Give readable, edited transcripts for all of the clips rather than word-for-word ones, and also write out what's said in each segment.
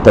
تو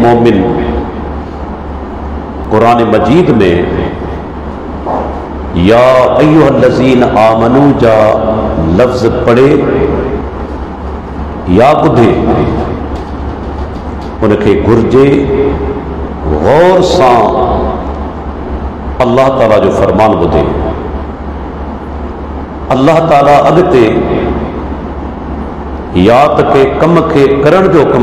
مومن قرآن مجید میں یا ایھا الذین آمنو جا لفظ پڑھے یا ٻدھے ان کے گھرجے غور سان اللہ تعالیٰ جو فرمان ٻدھے. اللہ تعالیٰ اڳتے یا ت کے کم کے کرن جو حکم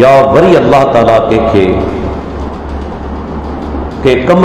یا وری اللہ تعالیٰ کے کم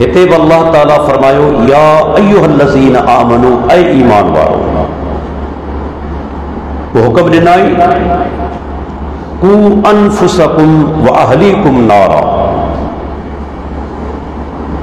ہتے بھی اللہ تعالیٰ فرمايو یا ایھا الذین آمنو اے ایمان وارو. وہ حکم ڏنائی قو انفسکم واہلیکم نارا.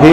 کے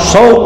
100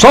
100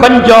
50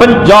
50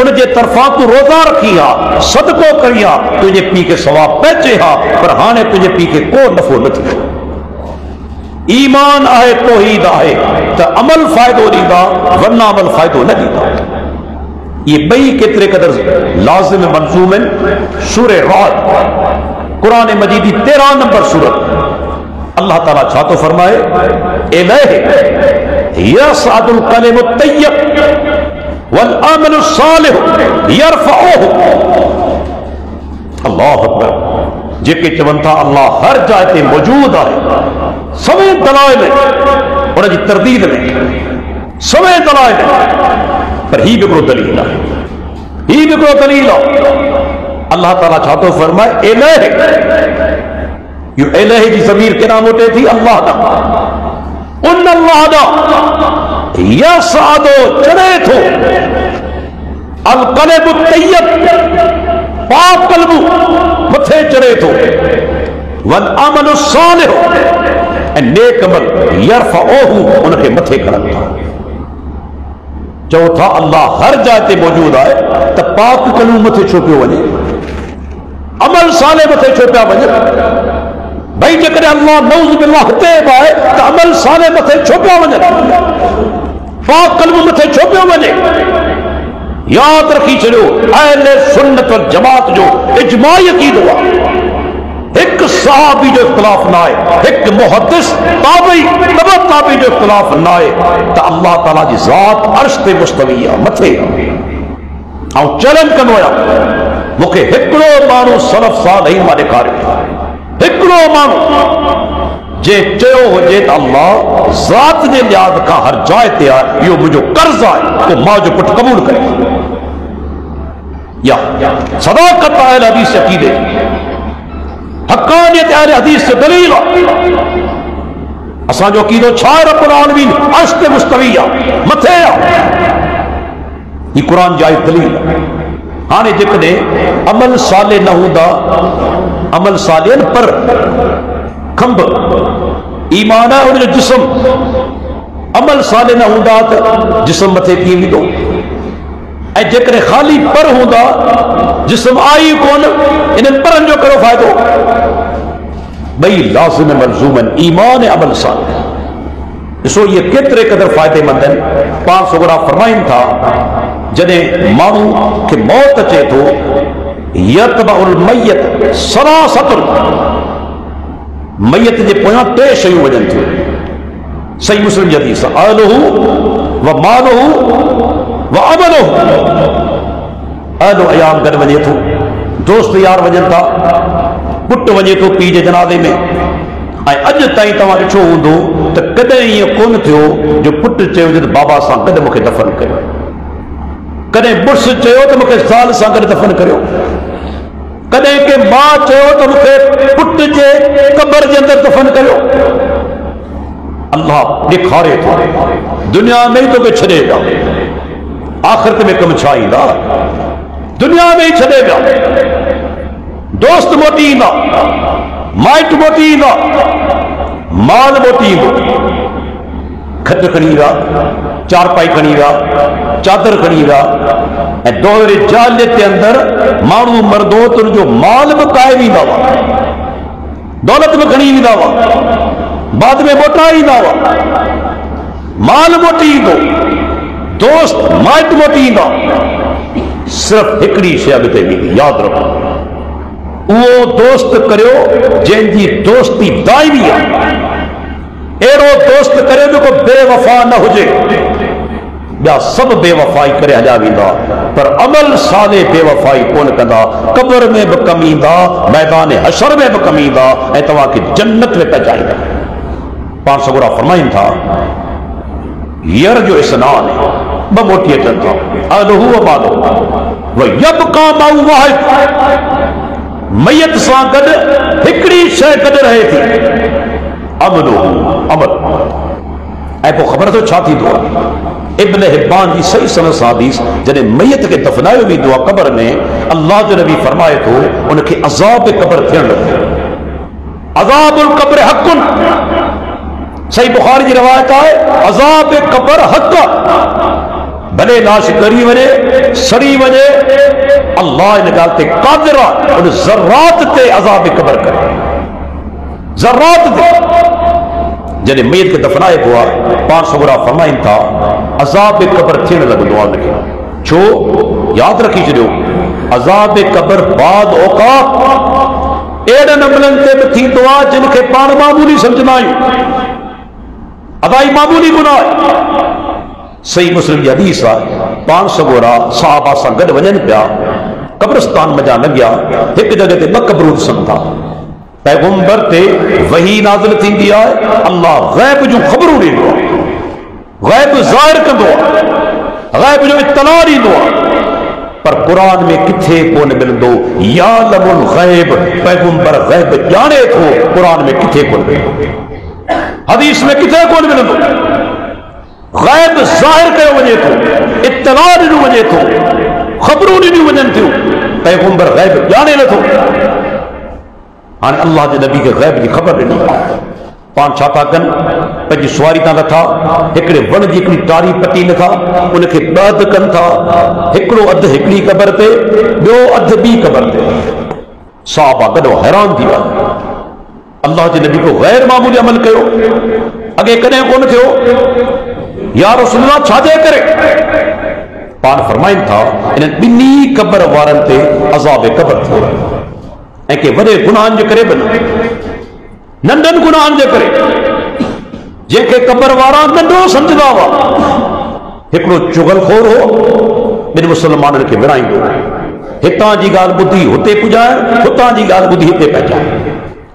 ان کے طرفا تو روزہ رکھی ہا صدقو کری ہا تجھے پی کے ثواب پہنچے ہا پر ہانے تجھے پی کے کو نفع نہ تھی ایمان آئے توحید آئے تو عمل فائدو دیدا ورنہ عمل فائدو نہ دیدا یہ بئی کترے قدر لازم منظوم سورہ رعد قرآن مجیدی 13 نمبر سورت اللہ تعالیٰ چھاتو فرمائے الیہ یصعد الکلم الطیب والعمل الصالح یرفعہ اللہ اکبر جے کے چونتا اللہ ہر جائے تے موجود ہے سویں دلائل اور جی تردید میں سویں دلائل پر ہی بکرو دلیل ہے ہی بکرو دلیل ہے اللہ تعالیٰ چھاتو فرمائے الہ یہ الہ جی ضمیر کے نام ہوتے تھی اللہ دا ان اللہ دا یصعدو چڑھے تھو القلب الطیب پاک قلبو متھے چڑھے تھو والعمل الصالح نیک عمل یرفعوہ ان کے متھے کھڑن تھا چوتھا اللہ ہر جاتے موجود آئے تو پاک قلبو متھے چھوپے ونے عمل صالح متھے چھوپیا ونے بھائی جکر اللہ نعوذ باللہ تیب آئے تو عمل صالح متھے چھوپیا ونے پاک قلبو متھے چھوپیا ونے یاد رکھی چلو اہل سنت والجماعت جو اجماعی عقید ہوا ایک صحابی جو اختلاف نہ آئے ایک محدث تابعی تبع تابعی جو اختلاف نہ آئے تو اللہ تعالیٰ جی ذات عرش تے مستوی ہے متھے اور چلن کنویا مکھے ہکڑو مانو سلف صالحین ما ڈیکھارے ہکڑو مانو جے چیو ہوجے تو اللہ ذات نے لحاظ کا ہر جائے تے آئے یہ مجھو قرض آئے تو ماں جو پٹ قبول کرے یا صداقت اہل حدیث عقیدے حقانیت اہل حدیث سے دلیل اساں جو عقیدو چھائے رب العالمین عرش تے مستویہ متھے یہ قرآن جائے دلیل ہانے جکنے عمل صالح نہ ہوندا عمل صالح پر کھمب ایمان ہے اور جو جسم عمل صالح نہ ہوندا تو جسم متھے کی بھی دو اے جکر خالی پر ہوندا جسم آئی کون انہیں پرن جو کرو فائدو بھئی لازم ملزومن ایمان عمل صالح اسو یہ کترے قدر فائدے مند ہیں 500 گرا فرمائن تھا جنہیں مانو کہ موت اچے تو یتبع المیت سلاست میت جے پویاں ٹے شیو وجن تھے صحیح مسلم جی حدیث آلہ و مالہ و عملہ آلہ ایام گھر وجے تھو دوست یار وجن تھا پٹ وجے تو پی جے جنازے میں آئے اج تائیں تمہاں ڈٹھو ہوندو تو کدیں یہ کون تھیو جو پٹ چیو جے بابا سان کدیں مکھے دفن کریو کدیں برس چیو تو مکھے سال سان کدیں دفن کریو کدیں کہ ماں چیو تو مکھے پٹ جے قبر جے اندر دفن کریو اللہ دکھارے تھا دنیا میں ہی تو کہ چھڑے گا آخرت میں کم چھائی گا دنیا میں ہی چھڑے گا دوست موٹی نہ مائٹ موٹی نہ مال موٹی نہ کھٹ کھڑی گا چار پائی کھڑی گا چادر کھڑی گا دور جالے کے اندر مانو مردو تن جو مال بھی قائم ہی نہ ہوا دولت بھی کھڑی ہی نہ ہوا بعد میں موٹا ہی نہ ہوا مال موٹی دو دوست مائٹ موٹی نہ صرف ہکڑی شے اگتے بھی یاد رکھو وہ دوست کریو جن جی دوستی دائمی ہے ایڑو دوست کرے جو کو بے وفا نہ ہو جے یا سب بے وفائی کرے ہجا ویندا پر عمل صالح بے وفائی کون کندا قبر میں بھی کمیندا میدان حشر میں بھی کمیندا اے تواں کی جنت میں پہنچائے گا 500 گرا فرمائن تھا یر جو اسنان ہے بموٹی اچن تھا آلہو و مالو و یبقا ماؤ واحد میت سان گڈ ہکڑی شے گڈ رہے تھی عملو عمل اے کو خبر تو چھاتی دعا ابن حبان جی صحیح سنس حدیث جنہیں میت کے دفنائے بھی دعا قبر میں اللہ جو نبی فرمائے تو ان کے عذاب قبر تھین لگے عذاب القبر حق صحیح بخاری کی روایت ہے عذاب قبر حق بھلے لاش کری وجے سڑی وجے اللہ ان گال تے قادر ہے ان ذرات تے عذاب قبر کرے ذرات تے جنہیں میت کے دفنائے ہوا پانچ سگرا فرمائن تھا عذاب قبر تھین لگو ان کے چھو یاد رکھی چھو عذاب قبر بعد اوقات ایڈن عملن تے بتھی دعا جن کے پان معمولی سمجھنائی ادائی معمولی گناہ صحیح مسلم کی حدیث ہے پانچ سگورا صحابہ سا گڈ وجن پیا قبرستان مجا لگیا ایک جگہ تے بقبرود سمتا پیغمبر تے وحی نازل تھی دیا ہے اللہ غیب جو خبروں نہیں دعا غیب ظاہر کا دعا غیب جو اطلاع نہیں دعا پر قرآن میں کتھے کون مل دو یا لم الغیب پیغمبر غیب جانے تھو قرآن میں کتھے کون مل دو حدیث میں کتھے کون مل دو غیب ظاہر کرے وجہ تھو اطلاع نہیں وجہ تھو خبروں نہیں وجن تھو پیغمبر غیب جانے نہ تھو ہاں اللہ کے نبی کے غیب کی خبر نہیں پان چھاتا کن پنجی سواری تاں لتھا ہکڑے ون جی ہکڑی ٹاری پٹی لکھا ان کے ڈاد کن تھا ہکڑو ادھ ہکڑی قبر تے بیو ادھ بی قبر تے صحابہ گڈو حیران تھی اللہ کے نبی کو غیر معمولی عمل کیو اگے کنے کون تھیو یا رسول اللہ چھاجے کرے پان فرمائن تھا انہیں بنی قبر وارن تے عذاب قبر تھے کہ وڈے گناہن جو کرے بنا نندن گناہن جو کرے جے کے قبر وارا نندو سمجھدا ہوا ہکڑو چغل خور ہو بن مسلمانن کے ورائیں گو ہتاں جی گال بدھی ہوتے پجائے ہتاں جی گال بدھی ہوتے پہچائے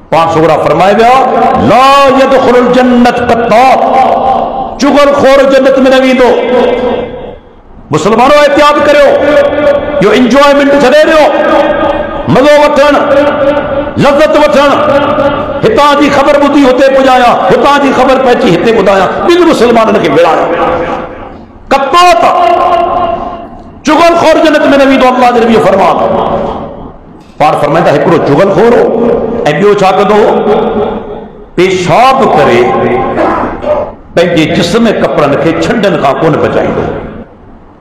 پانچ سورہ فرمائے گیا لا يدخل الجنت قطاب چغل خور جنت میں نوی دو مسلمانوں احتیاط کرو جو انجوائمنٹ چھڑے رہو مزو وٹھن لذت وٹھن ہتاں جی خبر بدھی ہوتے پجایا ہتاں جی خبر پہچی ہتے بدایا بن مسلمانوں کے وڑایا قطات چغل خور جنت میں نوی دو اللہ دے نبی فرمان پار فرمائندہ ہکڑو چغل خور ہو اے بیو چھا کدو پیشاب کرے پنجے جسم کپڑن کے چھنڈن کا کون بچائی دو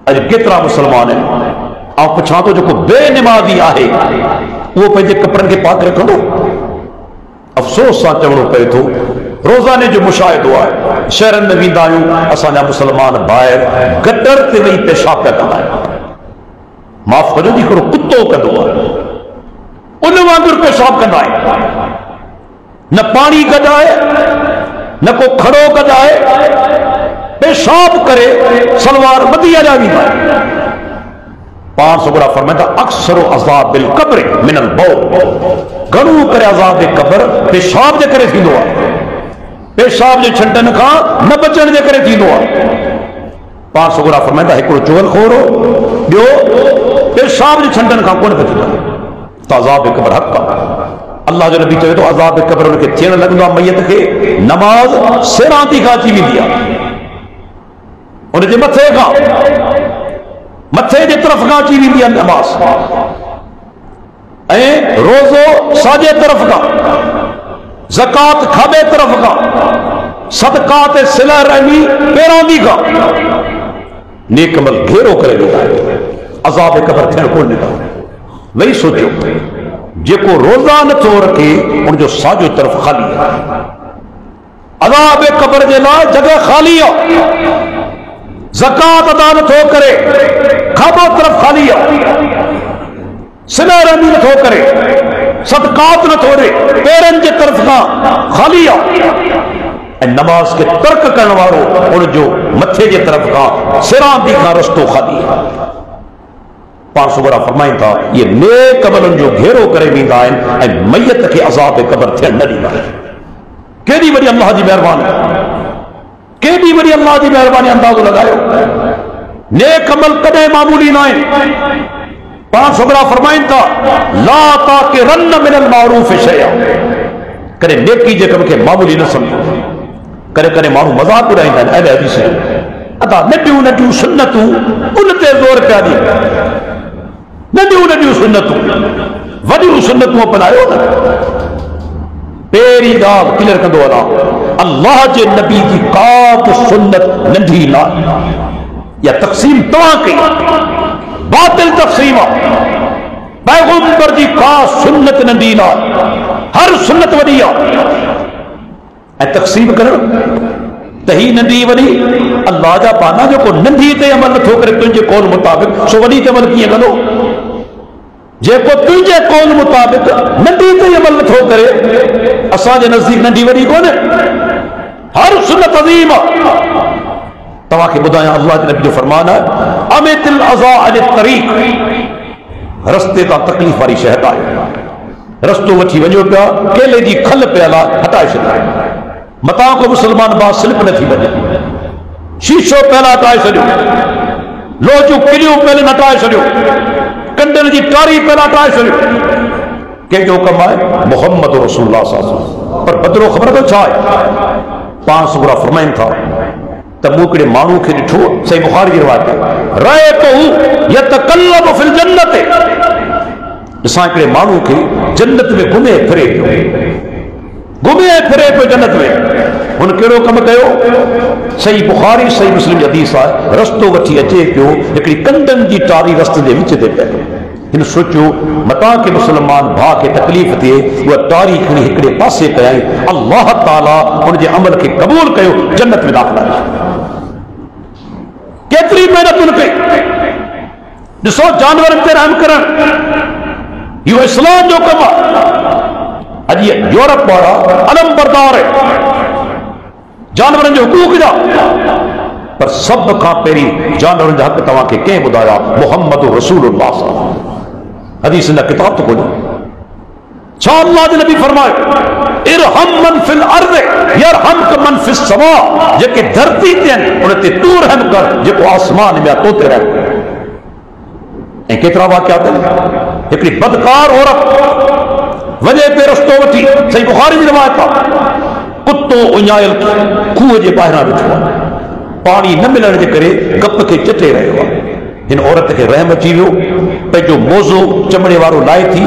اج کترا مسلمان ہیں آپ پچھا تو جو کو بے نمازی آہے وہ پنجے کپڑن کے پاک رکھو دو افسوس سا چوڑو پہ تو روزانے جو مشاہد ہوا ہے شہرن میں ویندایوں اسانجا مسلمان باہر گٹر تے نہیں پیشاب پہ کرنا ہے معاف کرو جی کرو کتوں کا دعا ان وانگر پیشاب کرنا ہے نہ پانی گجائے نہ کو کھڑو گجائے پیشاب کرے سلوار مدیہ جاوی ہے پانچ سگرہ فرمائدہ اکثر عذاب القبر من البول گھنو کرے عذاب قبر پیشاب جے کرے تھی دعا پیشاب جے چھنٹن کا نہ بچن جے کرے تھی دعا پانچ سگرہ فرمائدہ ہکڑو چغل خورو بیو پیشاب جے چھنٹن کا کون بچی دعا تو عذاب قبر حق کا اللہ جو نبی چاہے تو عذاب قبر ان کے تھین لگنا میت کے نماز سرانتی کھاچی بھی دیا انہیں جے متھے کا متھے جے طرف کھاچی بھی دیا نماز روزو ساجے طرف کا زکاة کھابے طرف کا صدقات صلہ رحمی پیران دی کا نیک عمل گھیرو کرے دیتا ہے عذاب قبر تھین کون دیتا ہے وہی سوچو جے کو روزہ نہ تو رکھے ان جو ساجو طرف خالی ہے عذاب قبر جے لا جگہ خالی ہے زکاة ادا نہ تو کرے کھابو طرف خالی ہے صلہ رحمی نہ تو کرے صدقات نہ تو رے پیرن جے طرف کا خالی ہے نماز کے ترک کرنے والوں ان جو متھے جے طرف کا سران دی کا رستو خالی ہے پانچ سگرہ فرمائیں تھا یہ نیک عملن جو گھیرو کرے بھی دائن اے میت کے عذاب قبر تھے نہ دینا ہے کیڑی بڑی اللہ جی مہربانی کیڑی بڑی اللہ جی مہربانی اندازو لگائے نیک عمل کدے معمولی نہ ہے پانچ سگرہ فرمائیں تھا لا تاکرن من المعروف شیئا کرے نیکی جے کم کے معمولی نہ سمجھو کرے کرے مانو مذاق رہیں گا اہل حدیث ہے اتا نڈیو سنتو انتے زور پہ دی نڈیو سنتو وڈیو سنتو اپنائیو نا پیری گاہ کلر کندو اللہ جے نبی کی قاق سنت ننڈی لا یا تقسیم تواں کی باطل تقسیم پیغمبر جی خاص سنت نندینا ہر سنت وڈی اے تقسیم کرن تہی نندی وڈی اللہ جا پانا جو کو نندی تے عمل نتھو کرے تنجے قول مطابق سو وڈی تے عمل کیے گلو جے کو تنجے قول مطابق نندی تے عمل نتھو کرے اساں جے نزدیک نندی وڈی کونے ہر سنت عظیم تواں کے بدایا اللہ کے نبی جو فرمانا ہے امیت العزا علی الطریق رستے تا تکلیف والی شہد آئے رستو وچی ونجو پیا کیلے جی کھل پیالا ہٹائے چھڈائے متا کو مسلمان با سلپ نہ تھی بنے شیشو پہلا ہٹائے چھڈیو لوچو کلیو پہلے ہٹائے چھڈیو کنڈن جی ٹاری پہلا ہٹائے چھڈیو کہ جو کم آئے محمد رسول اللہ صلی اللہ علیہ وسلم پر بدرو خبر تو چھائے 500 فرمائن تھا تب موکڑے مانو کے ڈٹھو صحیح بخاری کی روایت ہے رائے تو یتقلب فی الجنت جساں کڑے مانو کے جنت میں گھمے پھرے پہ جنت میں ان کیڑو کم کہو صحیح بخاری صحیح مسلم حدیث ہے رستو وٹھی اچے پیو ہکڑی کنڈن جی ٹاری رستے دے وچ تے پے ان سوچو متا کے مسلمان بھا کے تکلیف تھے وہ ٹاری کھڑی ہکڑے پاسے کئی اللہ تعالی ان جے عمل کے قبول کیو جنت میں داخلہ کیتری محنت ان پہ جسو جانور تے رحم کرن یہ اسلام جو کما اج یہ یورپ والا علم بردار ہے جانورن جو حقوق دا پر سب کا پیری جانورن جو حق تواں کے کہیں بدایا محمد رسول اللہ صلی اللہ علیہ وسلم حدیث نہ کتاب تو کھولو چھا اللہ دے نبی فرمائے ارحم من فی الارض یرحمک من فی السماء جے کہ دھرتی تے انہیں تے تو رحم کر جے کو آسمان میں توتے رہے این کترا واقعات ہیں ایک بدکار عورت وجہ پہ رستو وٹھی صحیح بخاری بھی روایت تھا کتو انجائل کوہ جے باہرہ بچھوا پانی نہ ملنے جے کرے گپ کے چٹے رہے ہوا ان عورت کے رحم اچی ویو پہ جو موزو چمڑے وارو لائے تھی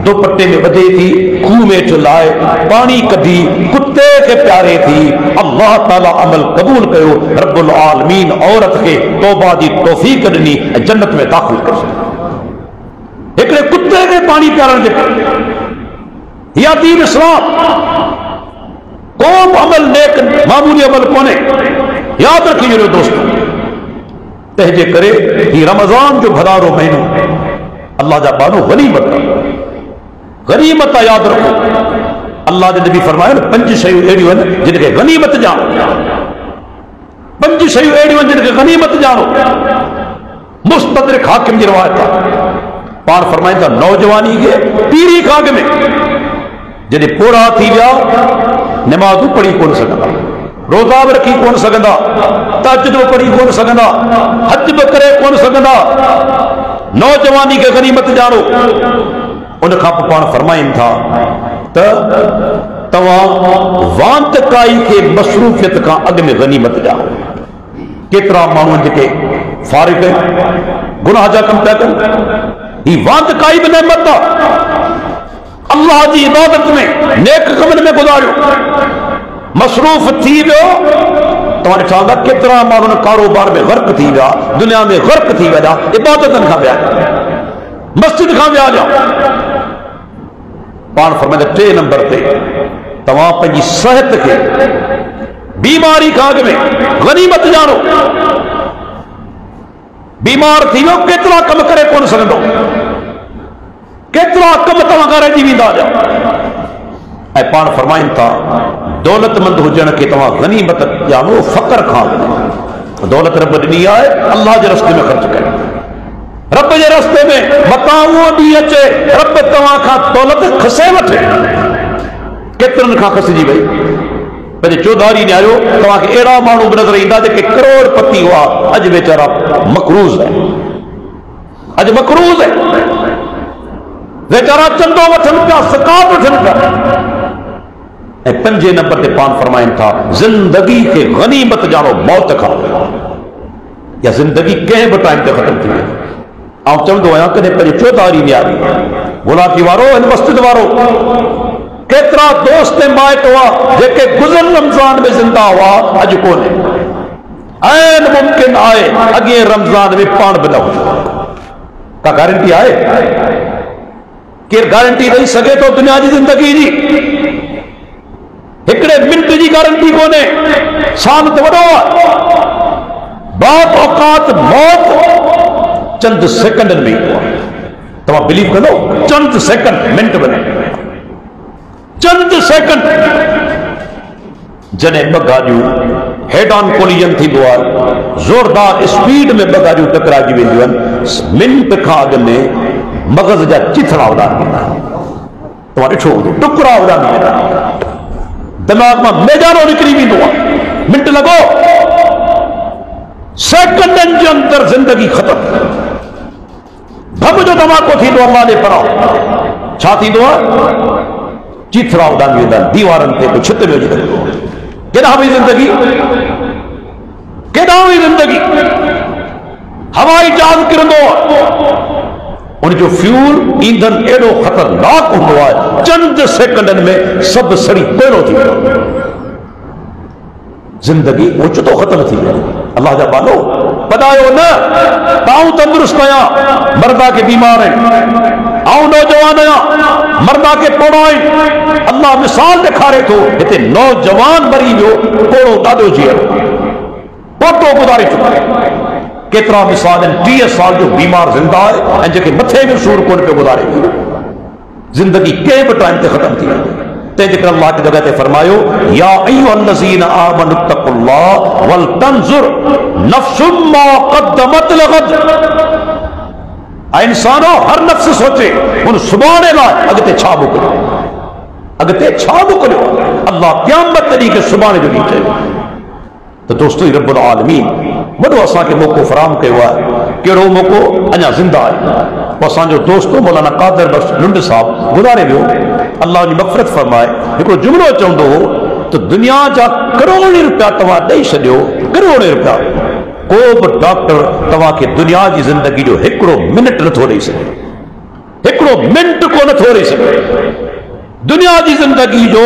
دو پٹے میں بدے تھی کوہ میں چلائے پانی کدھی کتے کے پیارے تھی اللہ تعالی عمل قبول کیو رب العالمین عورت کے توبہ دی توفیق دنی جنت میں داخل کر ایکڑے کتے کے پانی پیارن دے یا دین اسلام کوم عمل نیک معمولی عمل کونے یاد رکھیں میرے دوستوں تہجے کرے یہ رمضان جو بھدارو مہینو اللہ جا بانو غنیمت یاد رکھو اللہ نے نبی فرمایا 5 شیوں ایڑیوں جن کے غنیمت جانو 5 شیوں ایڑیوں جن کے غنیمت جانو مستدرک حاکم کی روایت تھا پار فرمائیں تھا نوجوانی کے پیری کھاگ میں جنہیں پوڑا تھی گیا نمازو پڑھی کون سکتا روزہ رکھی کون سکتا تہجد پڑھی کون سکتا حج کرے کون سکتا نوجوانی کے غنیمت جانو ان کا پان فرمائن تھا تواں وانت کائی کے مصروفیت کا اگ میں غنیمت جانو کترا مانو جے فارغ ہے گناہ جا کم پہ کر یہ وانت کائی بھی نعمت تھا اللہ جی عبادت میں نیک کمن میں گزارو مصروف تھی ویو تمہارے چاہتا کتنا مانو کاروبار میں غرق تھی گیا دنیا میں غرق تھی گیا عبادت کھا بیا مسجد کھا بیا جاؤ پان فرمائے 3 نمبر تے تمام پنجی صحت کے بیماری کھاگ میں غنیمت جانو بیمار تھی ویو کتنا کم کرے کون سکندو کتنا کم تمہاں کرے جیویں دا جاؤ اے پان فرمائن تھا دولت مند ہو جانا کہ تمہاں غنیمت جانو فقر کھان دولت رب دنی آئے اللہ جے رستے میں خرچ کرے رب جے رستے میں مقاموں بھی اچے رب تمہاں کھا دولت خسے وٹھے کترن کھا خسی جی بھئی پہلے چودھاری نے آئیو تمہاں کہ ایڑا مانو بنظر ایندہ دے کہ کروڑ پتی ہوا اج بیچارہ مقروض ہے اج مقروض ہے بیچارہ چندو وٹھن پیا سکات وٹھن پیا 5 نمبر تے پان فرمائن تھا زندگی کے غنیمت جانو موت کھا یا زندگی کہیں بھی ٹائم تے ختم تھی آؤں چمدو آیا کہ پہلے چودھاری نہیں آئی بولا کی وارو ان مسجد وارو کترا دوست مائٹ ہوا جے کہ گزر رمضان میں زندہ ہوا اج کونے این ممکن آئے اگے رمضان میں پان بنا ہو کا گارنٹی آئے کہ گارنٹی دے سکے تو دنیا کی زندگی جی ایکڑے منٹ کی گارنٹی کونے سانت وڈو بعض اوقات موت چند سیکنڈ میں تمہیں بلیو کرو چند سیکنڈ منٹ بنے چند سیکنڈ جنہیں بگاڑیوں ہیڈ آن کولیجن تھی دعا زوردار اسپیڈ میں بگاڑیوں ٹکرا جی ویندیوں منٹ کھا اگ میں مغز جا چتھڑا اڑان دینا تمہیں ڈٹھو ٹکرا اڑان دینا دماغ میں میدانوں نکری ویندو منٹ لگو سیکنڈن کے اندر زندگی ختم بھب جو دماغ تھی دو اللہ نے پڑھاؤ چھا تھی دعا چتھڑا اڑان ویندن دیوارن تے کو چھت میں جدن کہنا ہوئی زندگی کہنا ہوئی زندگی ہوائی جہاز کرندو ان جو فیول ایندھن ایڈو خطرناک ہوا ہے چند سیکنڈن میں سب سڑی پیرو تھی زندگی اوچتو ختم تھی اللہ جا بالو بدایو نا تاؤں تندرست آیا مردہ کے بیمار ہیں آؤں نوجوان آیا مردہ کے پڑھائیں اللہ مثال دکھا رہے تو اتنے نوجوان مری جو کوڑو دادو جی پوٹو گزارے چکے کترا مثال ہیں 30 سال جو بیمار زندہ ہے جے کہ متھے میں سور کون پہ گزارے زندگی کے ٹائم تے ختم تھی تے ذکر اللہ کی جگہ تے فرمایو یا ایھا الذین آمنوا اتقوا اللہ ولتنظر نفس ما قدمت لغد اے انسانو ہر نفس سوچے ان سبحان اللہ اگتے چھا بکلو اگتے چھا بکلو اللہ قیامت طریقے سبحان جو نیچے تو دوستو رب العالمین وڈو اساں کے موقع فراہم کے ہوا ہے کیڑو موقع اñا زندہ ہے اساں جو دوستو مولانا قادر بخش لنڈ صاحب گزارے ویو اللہ نے مغفرت فرمائے ہکڑو جملو چوندو ہو تو دنیا جا کروڑی روپیہ تواں ڈئی چھڈیو کروڑی روپیہ کو بھی ڈاکٹر تواں کے دنیا کی زندگی جو ہکڑو منٹ نتھو ڈئی سگھے ہکڑو منٹ کو نتھو ڈئی سگھے دنیا کی زندگی جو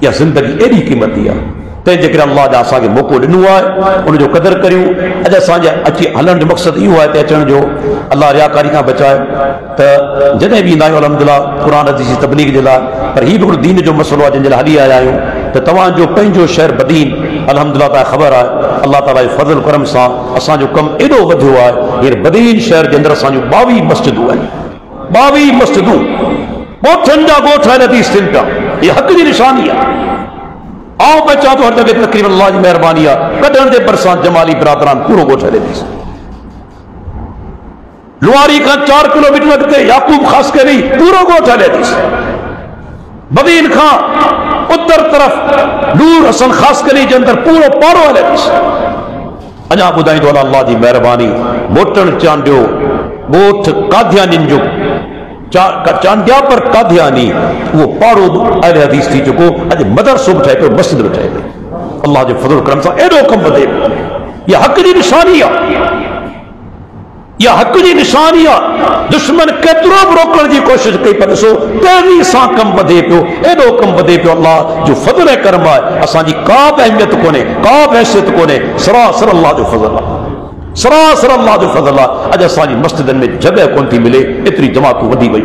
یا زندگی ایڈی قیمتی ہے تین جے اللہ جا اساں کے موقع ڈنو ہے ان جو قدر کریوں اج اساں جا اچھی ہلن جو مقصد یہ ہے تے اچن جو اللہ ریاکاری کا بچائے تے جدے بھی نایو الحمدللہ قرآن حدیث تبلیغ جے لا پر ہی بھی دین جو مسئلہ ہے جن ہلی آیا ہوں تے تواں جو پنجو شہر بدین الحمدللہ تا خبر ہے اللہ تعالی فضل کرم سان اساں جو کم ایڈو ودھو ہے یہ بدین شہر دے اندر اساں جو 22 مسجدوں ہیں 22 مسجدوں بہت جا گوٹھ ہے حدیث سنتا یہ حق کی نشانی ہے آؤ میں چاہتا ہوں ہر جگہ تقریبا اللہ کی مہربانی کڈن دے برسان جمالی برادران پورو گوٹھ ہے حدیث لواری کا 4 کلومیٹر لگتے یعقوب خاص کے نہیں پورو گوٹھ ہے حدیث بدین خان اتر طرف نور حسن خاص کے نہیں جندر پورو پارو ہے حدیث اجا بدائیں تو اللہ دی مہربانی موٹن چاندیو گوٹھ قادیانین جو چاندیا پر قادیانی وہ پاڑو اہل حدیث تھی چکو اج مدرسو بٹھائے پہ مسجد بٹھائے پہ اللہ جو فضل کرم سا ایڈو کم بدے یہ حق دی نشانی ہے یہ حق دی نشانی ہے دشمن کترو روکن کی کوشش کئی پر سو تیری سا کم بدے پیو ایڈو کم بدے پیو اللہ جو فضل کرم ہے اساں جی کا اہمیت کونے کا حیثیت کونے سراسر اللہ جو فضل ہے سراسر اللہ جو فضل ہے اج اساں جی مسجدن میں جگہ کون تھی ملے اتنی جماعت ودی وئی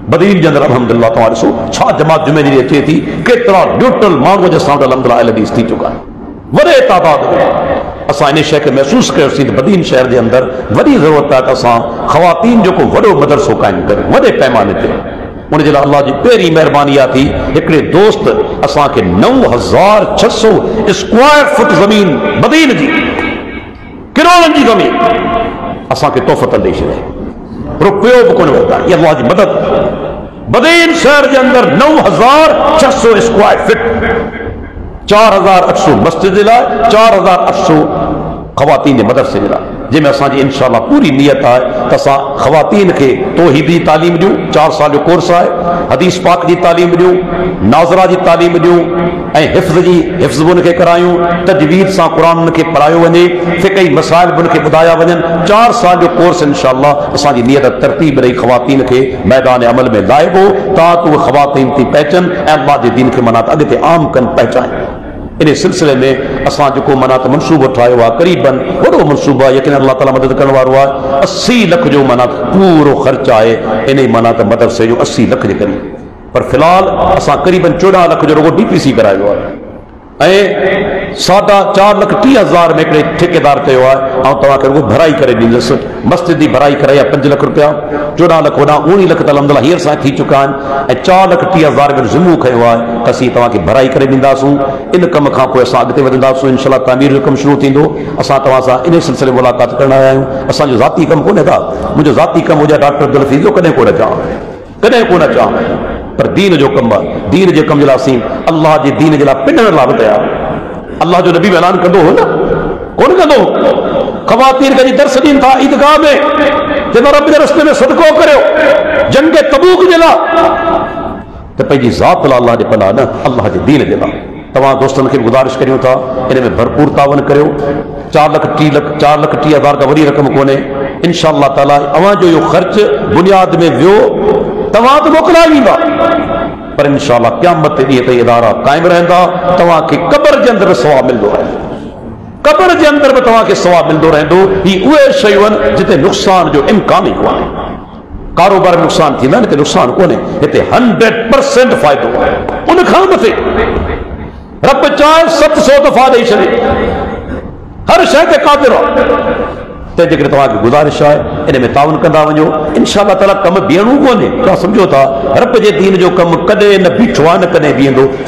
بدین جندر الحمدللہ تعالی سو چھا جماعت جمعے دی اچے تھی کترا نیوٹرل مانگو جے ساں الحمدللہ اہل حدیث تھی چکا ہے وڈے تعداد اساں ان شے کے محسوس کر سی بدین شہر دے اندر وڈی ضرورت ہے اساں خواتین جو کو وڈو مدرسو قائم کریں وڈے پیمانے تے ان جے اللہ جی پہری مہربانی تھی ایکڑے دوست اساں کے 9600 اسکوائر فٹ زمین بدین جی کروڑن جی زمین اساں کے تحفت دے چھڑے روپیو بکن وتا یہ اللہ جی مدد بدین شہر کے اندر 9600 اسکوائر فٹ 4800 مسجد لا 4800 خواتین مدرسے لا جی میں اساں جی انشاءاللہ پوری نیت ہے تسا خواتین کے توحیدی تعلیم دیوں 4 سال جو کورس ہے حدیث پاک دی تعلیم دیوں ناظرہ دی تعلیم دیوں اے حفظ بن کے کرایوں تجوید سا قرآن کے پڑھایو ونے فقہی مسائل بن کے بدایا ونن 4 سال جو کورس انشاءاللہ اساں جی نیت ترتیب رہی خواتین کے میدان عمل میں لائے ہو تاکہ وہ خواتین تھی پہچن اے اللہ دے دین کے منات اگتے عام کن پہچائیں ان سلسلے میں اساں جو منا تو منصوبہ ٹھایا ہوا قریباً وڈو منصوبہ یقین اللہ تعالیٰ مدد کرنے والا ہوا 80 لکھ جو منا پورو خرچ ہے انہیں منا تو مدرسے جو 80 لکھ کے قریب پر فی الحال اساں قریباً 14 لکھ جو رگو DPC کرایا ہوا ہے سادہ 4,30,000 میں ایک ٹھیکیدار کیا ہوا ہے اور تمہاں کرو بھرائی کرے دینس مسجد دی بھرائی کرے 5 لکھ روپیہ 14 لکھ ہونا 19 لکھ الحمدللہ ہیر سائیں تھی چکا ہیں 4,30,000 میں ذمو کھے ہوا ہے کسی تمہاں کی بھرائی کرے دینداسوں ان کم کھاں کوئی اساں اگتے ودنداسوں انشاءاللہ تعمیر جو کم شروع تھیندو اساں تمہاں سا انہیں سلسلے ملاقات کرنا آیا ہوں اساں جو ذاتی کم کونے تھا مجھے ذاتی کم ہو جائے ڈاکٹر عبدالحفیظ جو کدیں کو نہ چاہاں پر دین جو کم دین جو کم جلا سین اللہ جے دین جلا پنڈن لا بتایا اللہ جو نبی اعلان کندو ہو نا کون کندو خواتین کا جی درس دین تھا عیدگاہ میں جب رب دے رستے میں صدقو کرو جنگ تبوک جلا تو پہلی ذات اللہ جے پناہ نا اللہ جے دین جلا تمام دوستوں کے گزارش کریوں تھا انہیں میں بھرپور تعاون کرو 4,30,000 کا وری رقم کونے انشاءاللہ تعالی اوان جو یہ خرچ بنیاد میں ویو تمام تو موکلا ویندہ پر انشاءاللہ قیامت تے تے ادارہ قائم رہندا تواں کے قبر دے اندر ثواب ملدو رہندو قبر دے اندر بھی تواں کے ثواب ملدو رہندو ہی اوے شیون جتے نقصان جو امکان ہی کونے کاروبار میں نقصان تھی نہ تے نقصان کونے تے 100% فائدہ ان کھان متے رب چاہے 700 دفعہ دے چھڑے ہر شے تے قادر تے جے تواں کی گزارش ہے ان میں تعاون کندا ونجو انشاءاللہ تعالی کم بیانو کونے کیا سمجھو تھا رب جے دین جو کم کدے نہ بیٹھوا نہ کنے بیندو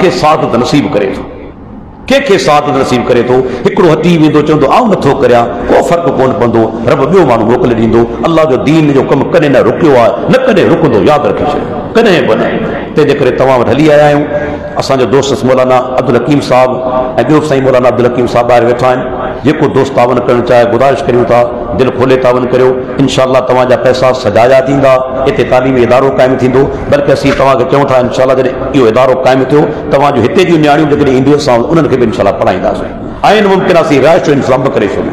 کے سعادت نصیب کرے تو کے سعادت نصیب کرے تو ہکڑو ہتی ویندو چوندو آؤ نتھو کریا کو فرق کون پندو رب بیو مانو موکل ڈیندو اللہ جو دین جو کم کنے نہ رکیو ہے نہ کنے رکندو یاد رکھے کنے بنے تے جے کرے تمام ہلی آیا ہوں اساں جو دوست مولانا عبدالحکیم صاحب ایو سائیں مولانا عبدالحکیم صاحب باہر ویٹھا ہیں جیکو دوست تعاون کرنا چاہے گزارش کریوں تھا دل کھولے تعاون کریو انشاءاللہ تمہاں جا پیسہ سجایا تھیندا اتنے تعلیمی ادارو قائم تھیندو بلکہ اسی تمہاں کے چوں تھا انشاءاللہ جڑے یہ ادارو قائم تھیو تمہاں جو ہتے جی نیاڑیوں جڑے ایندیو سان انہن کے بھی انشاءاللہ پڑھائینداسیں آئین ممکن اسی رائش جو انتظام کرے چھوڑیں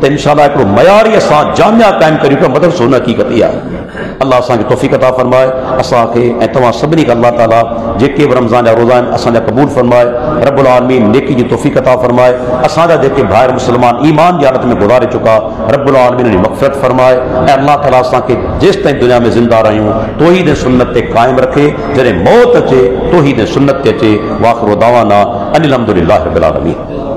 تے انشاءاللہ ایک معیاری اساں جامعہ قائم کریوں کہ مدرسو حقیقت ہے اللہ اساں کی توفیق عطا فرمائے اساں کے اے تمام سبنی کا اللہ تعالی جے کے رمضان یا روزہ اساں جا قبول فرمائے رب العالمین نیکی جی توفیق عطا فرمائے اساں جا جے کے بھائر مسلمان ایمان کی حالت میں گزارے چکا رب العالمین نے مغفرت فرمائے اے اللہ تعالی اساں کے جس تائیں دنیا میں زندہ رہیوں توحید سنت تے قائم رکھے جڑے موت اچے توحید سنت تے اچے واخر دعوانا ان الحمدللہ رب العالمین